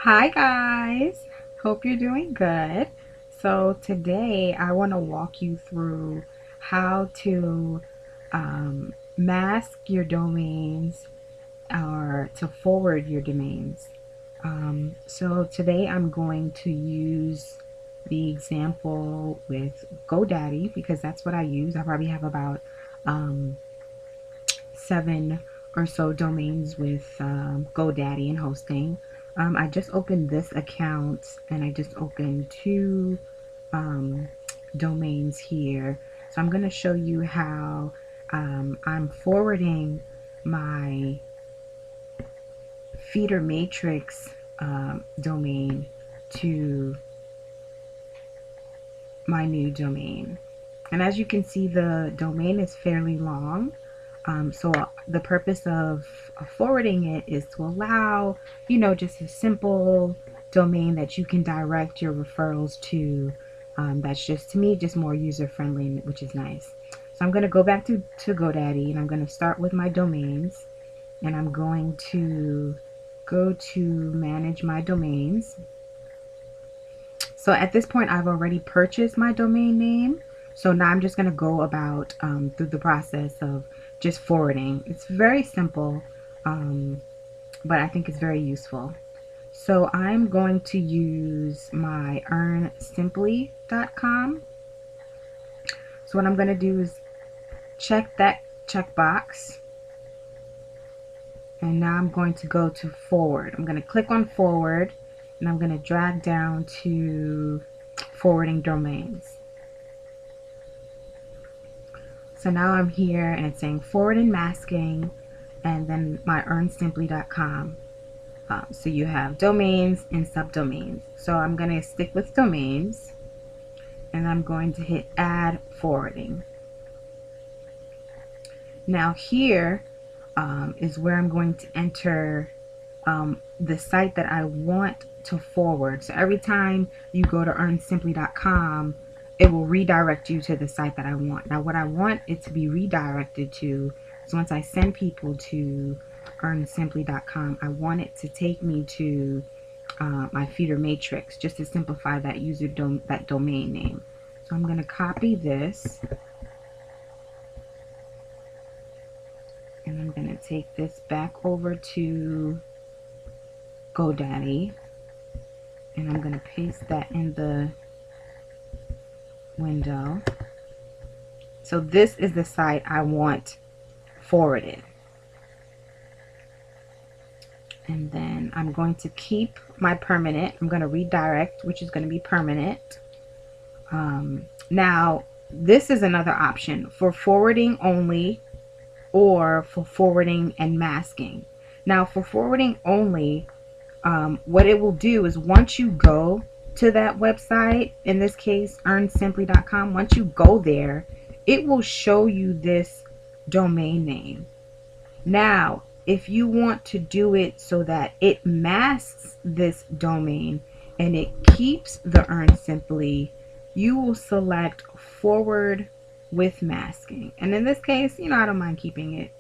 Hi guys, hope you're doing good. So today I want to walk you through how to mask your domains or to forward your domains. So today I'm going to use the example with GoDaddy because that's what I use. I probably have about 7 or so domains with GoDaddy and hosting. I just opened this account and I just opened 2 domains here. So I'm going to show you how I'm forwarding my feeder matrix domain to my new domain. And as you can see, the domain is fairly long. So the purpose of forwarding it is to allow, just a simple domain that you can direct your referrals to. That's just, to me, just more user-friendly, which is nice. So I'm going to go back to GoDaddy, and I'm going to start with my domains. And I'm going to go to manage my domains. So at this point, I've already purchased my domain name. So now I'm just going to go about through the process of just forwarding. It's very simple, but I think it's very useful. So I'm going to use my earnsimply.com. So what I'm going to do is check that checkbox. And now I'm going to go to forward. I'm going to click on forward, and I'm going to drag down to forwarding domains. So now I'm here and it's saying forward and masking, and then my earnsimply.com. So you have domains and subdomains. So I'm going to stick with domains, and I'm going to hit add forwarding. Now here is where I'm going to enter the site that I want to forward. So every time you go to earnsimply.com, it will redirect you to the site that I want. Now what I want it to be redirected to is, once I send people to earnsimply.com, I want it to take me to my feeder matrix, just to simplify that that domain name. So I'm going to copy this, and I'm going to take this back over to GoDaddy, and I'm going to paste that in the window. So this is the site I want forwarded. And then I'm going to keep my permanent. I'm going to redirect, which is going to be permanent. Now, this is another option for forwarding only or for forwarding and masking. Now, for forwarding only, what it will do is, once you go to that website, in this case earnsimply.com, once you go there, it will show you this domain name. Now if you want to do it so that it masks this domain and it keeps the earnsimply, you will select forward with masking. And in this case, I don't mind keeping it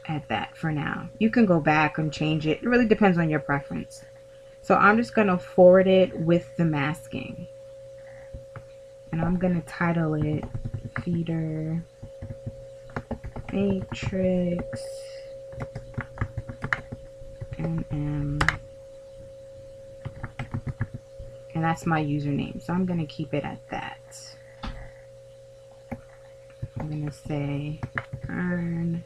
at that for now. You can go back and change it. It really depends on your preference. So I'm just going to forward it with the masking. And I'm going to title it Feeder Matrix NM. And that's my username. So I'm going to keep it at that. I'm going to say Earn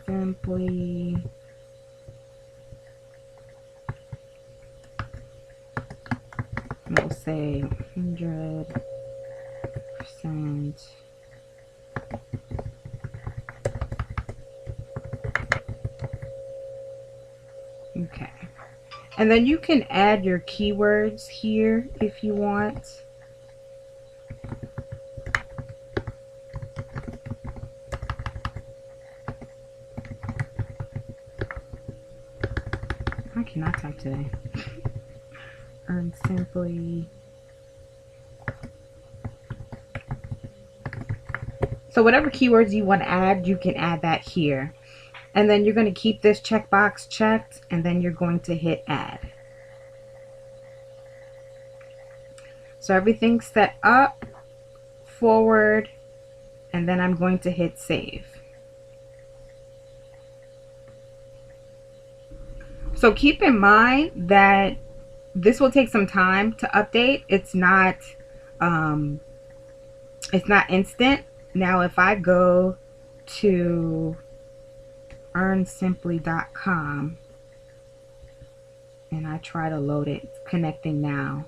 Simply we'll say 100%. Okay. And then you can add your keywords here if you want. I cannot type today. Earn Simply. So whatever keywords you want to add, you can add that here. And then you're going to keep this checkbox checked, and then you're going to hit add. So everything's set up, forward, and then I'm going to hit save. So keep in mind that this will take some time to update. It's not instant. Now if I go to earnsimply.com and I try to load it, it's connecting now.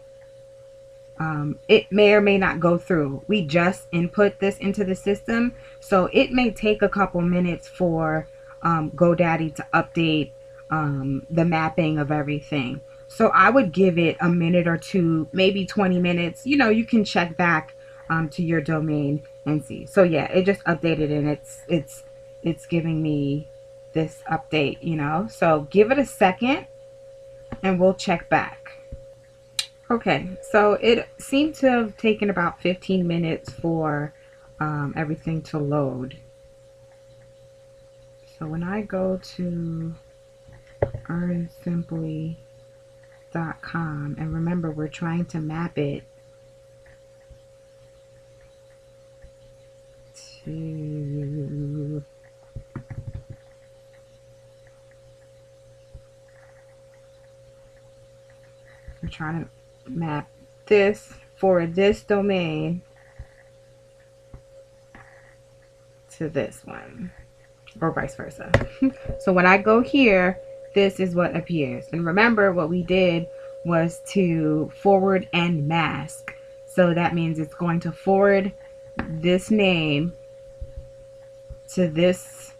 It may or may not go through. We just input this into the system, so it may take a couple minutes for GoDaddy to update the mapping of everything. So I would give it a minute or two, maybe 20 minutes. You know, you can check back to your domain and see. So yeah, it just updated, and it's giving me this update, you know. So give it a second and we'll check back. Okay, so it seemed to have taken about 15 minutes for everything to load. So when I go to earnsimply.com, and remember, we're trying to map it to we're trying to map this for this domain to this one, or vice versa. So when I go here, this is what appears. And remember, what we did was to forward and mask. So that means it's going to forward this name to this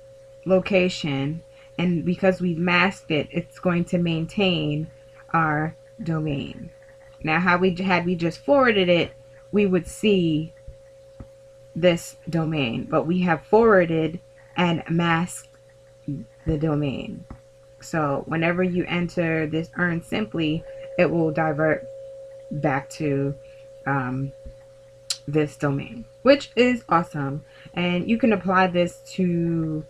location, and because we've masked it, it's going to maintain our domain. Now, had we just forwarded it, we would see this domain, but we have forwarded and masked the domain. So whenever you enter this Earn Simply, it will divert back to this domain, which is awesome. And you can apply this to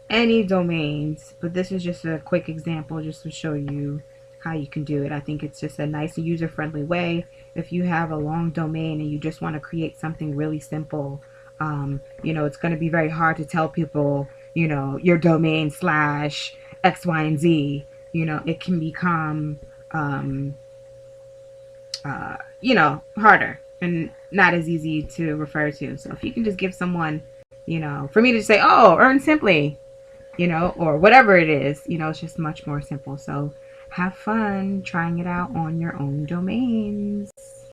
any domains, but this is just a quick example just to show you how you can do it. I think it's just a nice user-friendly way. If you have a long domain and you just want to create something really simple, you know, it's going to be very hard to tell people, you know, your domain / X, Y, and Z. You know, it can become, you know, harder and not as easy to refer to. So if you can just give someone, you know, for me to say, oh, Earn Simply, you know, or whatever it is, you know, it's just much more simple. So have fun trying it out on your own domain.